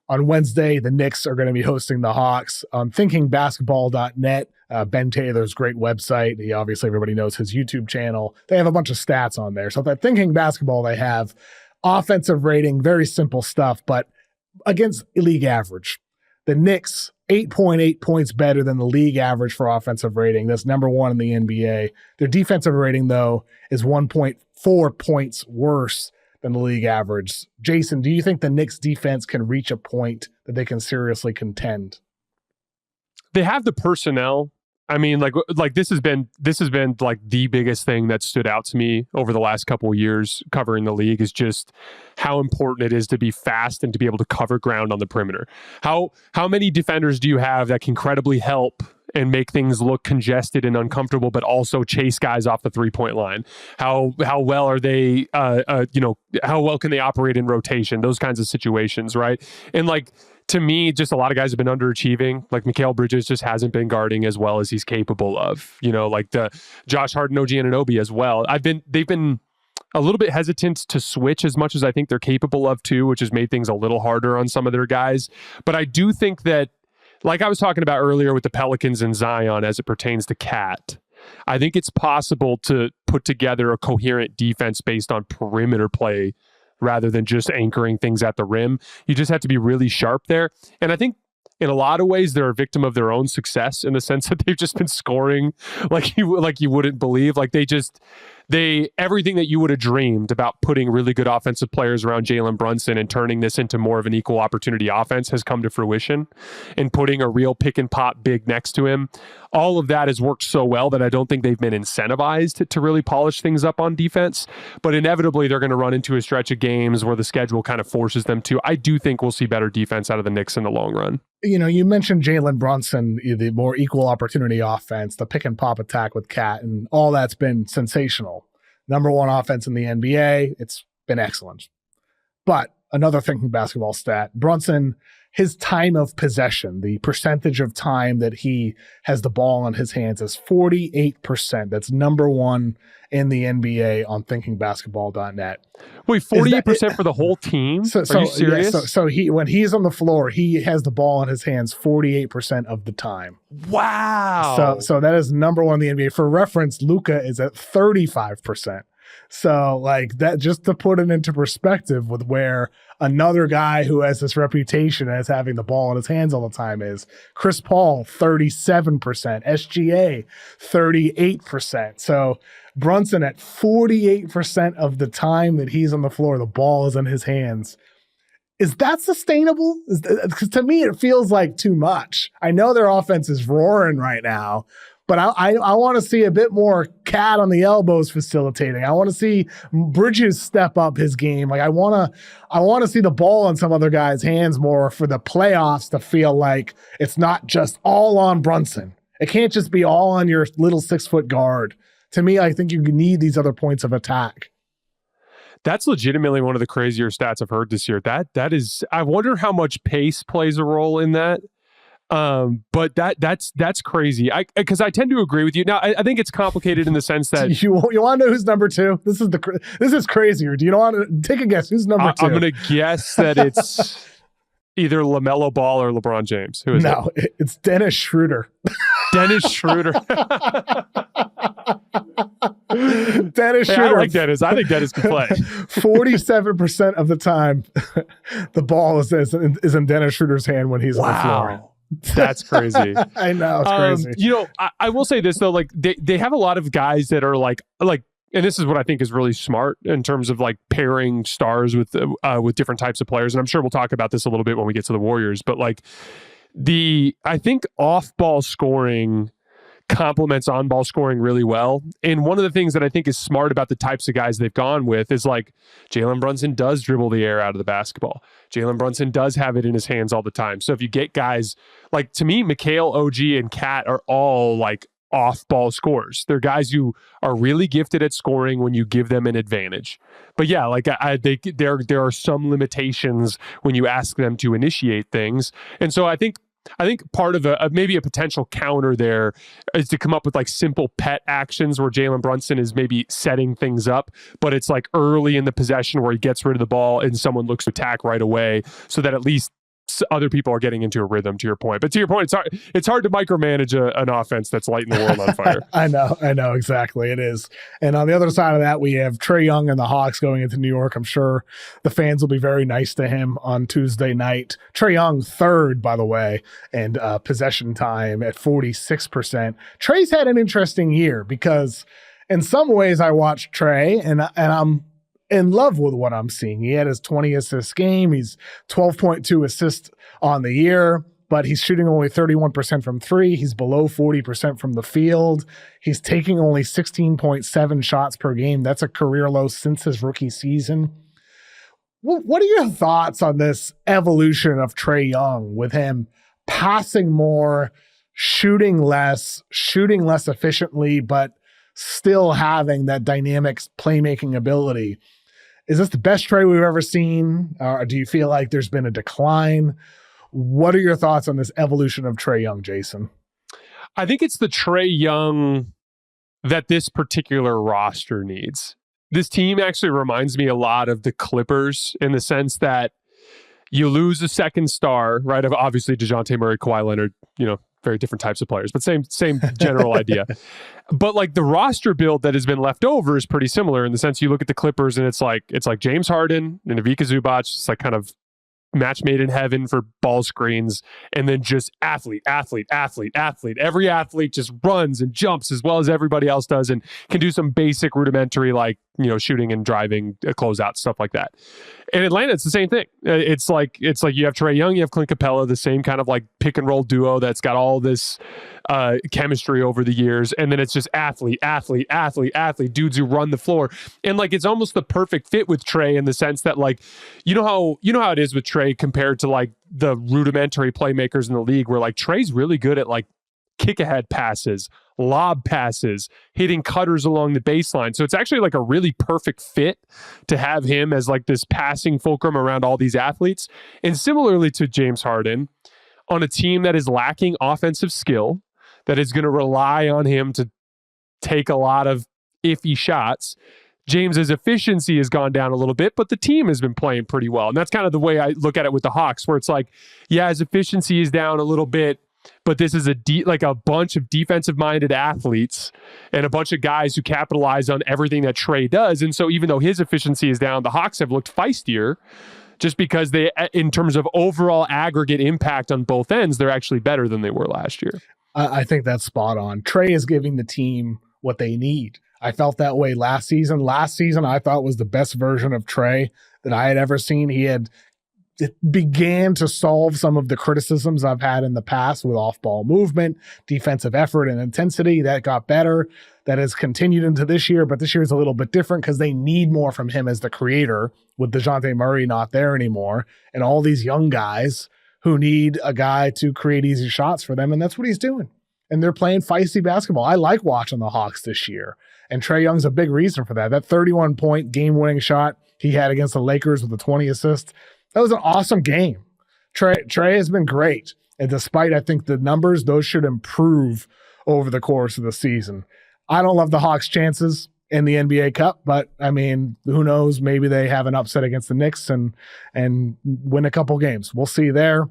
On Wednesday, the Knicks are going to be hosting the Hawks on thinkingbasketball.net. Ben Taylor's great website. Obviously, everybody knows his YouTube channel. They have a bunch of stats on there. So that Thinking Basketball, they have offensive rating, very simple stuff, but against league average. The Knicks, 8.8 points better than the league average for offensive rating. That's number one in the NBA. Their defensive rating, though, is 1.4 points worse than the league average. Jason, do you think the Knicks defense can reach a point that they can seriously contend? They have the personnel. I mean, like this has been like the biggest thing that stood out to me over the last couple of years covering the league is just how important it is to be fast and to be able to cover ground on the perimeter. How many defenders do you have that can credibly help and make things look congested and uncomfortable, but also chase guys off the 3-point line? How well are they? How well can they operate in rotation? Those kinds of situations, right? And like, to me, just a lot of guys have been underachieving. Like Mikal Bridges just hasn't been guarding as well as he's capable of. Like the Josh Hart and OG Anunoby as well. They've been a little bit hesitant to switch as much as I think they're capable of too, which has made things a little harder on some of their guys. But I do think that, like I was talking about earlier with the Pelicans and Zion as it pertains to Cat, I think it's possible to put together a coherent defense based on perimeter play rather than just anchoring things at the rim. You just have to be really sharp there. And I think in a lot of ways, they're a victim of their own success in the sense that they've just been scoring like you wouldn't believe. Like everything that you would have dreamed about putting really good offensive players around Jalen Brunson and turning this into more of an equal opportunity offense has come to fruition, and putting a real pick and pop big next to him. All of that has worked so well that I don't think they've been incentivized to really polish things up on defense, but inevitably they're going to run into a stretch of games where the schedule kind of forces them to. I do think we'll see better defense out of the Knicks in the long run. You mentioned Jalen Brunson, the more equal opportunity offense, the pick and pop attack with Cat, and all that's been sensational. Number one offense in the NBA. It's been excellent. But another Thinking Basketball stat, Brunson, his time of possession, the percentage of time that he has the ball in his hands is 48%. That's number one in the NBA on thinkingbasketball.net. Wait, 48% for the whole team? Are you serious? Yeah, so when he's on the floor, he has the ball in his hands 48% of the time. Wow. So that is number one in the NBA. For reference, Luka is at 35%. So like that, just to put it into perspective with where another guy who has this reputation as having the ball in his hands all the time is Chris Paul, 37%, SGA, 38%. So Brunson at 48% of the time that he's on the floor, the ball is in his hands. Is that sustainable? Because to me, it feels like too much. I know their offense is roaring right now, but I want to see a bit more Cat on the elbows facilitating. I want to see Bridges step up his game. Like I want to see the ball in some other guy's hands more for the playoffs to feel like it's not just all on Brunson. It can't just be all on your little 6-foot guard. To me, I think you need these other points of attack. That's legitimately one of the crazier stats I've heard this year. That is, I wonder how much pace plays a role in that. But that's crazy. Because I tend to agree with you. Now, I think it's complicated in the sense that you want to know who's number two? This is crazier. Do you want to take a guess? Who's number two? I'm going to guess that it's either LaMelo Ball or LeBron James. Who is it? No, it's Dennis Schroeder. Dennis Schroeder. Dennis Schroeder. I like Dennis. I think Dennis can play. 47% of the time, the ball is in Dennis Schroeder's hand when he's on the floor. That's crazy. I know, it's crazy. I will say this though, like they have a lot of guys that are like, and this is what I think is really smart in terms of like pairing stars with different types of players. And I'm sure we'll talk about this a little bit when we get to the Warriors, but like I think off-ball scoring complements on-ball scoring really well. And one of the things that I think is smart about the types of guys they've gone with is like Jalen Brunson does dribble the air out of the basketball. Jalen Brunson does have it in his hands all the time. So if you get guys like, to me, Mikal, OG, and Cat are all like off-ball scorers. They're guys who are really gifted at scoring when you give them an advantage. But yeah, like there are some limitations when you ask them to initiate things. And so I think part of maybe a potential counter there is to come up with like simple pet actions where Jalen Brunson is maybe setting things up, but it's like early in the possession where he gets rid of the ball and someone looks to attack right away, so that at least other people are getting into a rhythm, to your point. But to your point, it's hard to micromanage an offense that's lighting the world on fire. I know exactly, it is. And on the other side of that, we have Trae Young and the Hawks going into New York. I'm sure the fans will be very nice to him on Tuesday night. Trae Young third, by the way, and possession time at 46%. Trae's had an interesting year because in some ways I watched Trae and I'm in love with what I'm seeing. He had his 20 assist game. He's 12.2 assists on the year, but he's shooting only 31% from three. He's below 40% from the field. He's taking only 16.7 shots per game. That's a career low since his rookie season. What are your thoughts on this evolution of Trae Young with him passing more, shooting less efficiently, but still having that dynamic playmaking ability? Is this the best Trae we've ever seen? Or do you feel like there's been a decline? What are your thoughts on this evolution of Trae Young, Jason? I think it's the Trae Young that this particular roster needs. This team actually reminds me a lot of the Clippers in the sense that you lose a second star, right? Of obviously DeJounte Murray, Kawhi Leonard, very different types of players, but same general idea. But like the roster build that has been left over is pretty similar in the sense you look at the Clippers and it's like James Harden and Ivica Zubac. It's like kind of match made in heaven for ball screens, and then just athlete. Every athlete just runs and jumps as well as everybody else does and can do some basic rudimentary shooting and driving, closeout, stuff like that. In Atlanta, it's the same thing. It's like you have Trae Young, you have Clint Capella, the same kind of like pick and roll duo that's got all this chemistry over the years, and then it's just athlete, dudes who run the floor, and like it's almost the perfect fit with Trae in the sense that like you know how it is with Trae compared to like the rudimentary playmakers in the league, where like Trae's really good at like kick ahead passes, lob passes, hitting cutters along the baseline. So it's actually like a really perfect fit to have him as like this passing fulcrum around all these athletes. And similarly to James Harden, on a team that is lacking offensive skill, that is going to rely on him to take a lot of iffy shots, James's efficiency has gone down a little bit, but the team has been playing pretty well. And that's kind of the way I look at it with the Hawks, where it's like, yeah, his efficiency is down a little bit, but this is a bunch of defensive-minded athletes and a bunch of guys who capitalize on everything that Trae does. And so even though his efficiency is down, the Hawks have looked feistier just because they, in terms of overall aggregate impact on both ends, they're actually better than they were last year. I think that's spot on. Trae is giving the team what they need. I felt that way last season. Last season, I thought was the best version of Trae that I had ever seen. It began to solve some of the criticisms I've had in the past with off-ball movement, defensive effort, and intensity. That got better. That has continued into this year, but this year is a little bit different because they need more from him as the creator, with DeJounte Murray not there anymore, and all these young guys who need a guy to create easy shots for them, and that's what he's doing. And they're playing feisty basketball. I like watching the Hawks this year, and Trae Young's a big reason for that. That 31-point game-winning shot he had against the Lakers with the 20 assists, that was an awesome game. Trae has been great. And despite, I think, the numbers, those should improve over the course of the season. I don't love the Hawks' chances in the NBA Cup, but, I mean, who knows? Maybe they have an upset against the Knicks and win a couple games. We'll see there.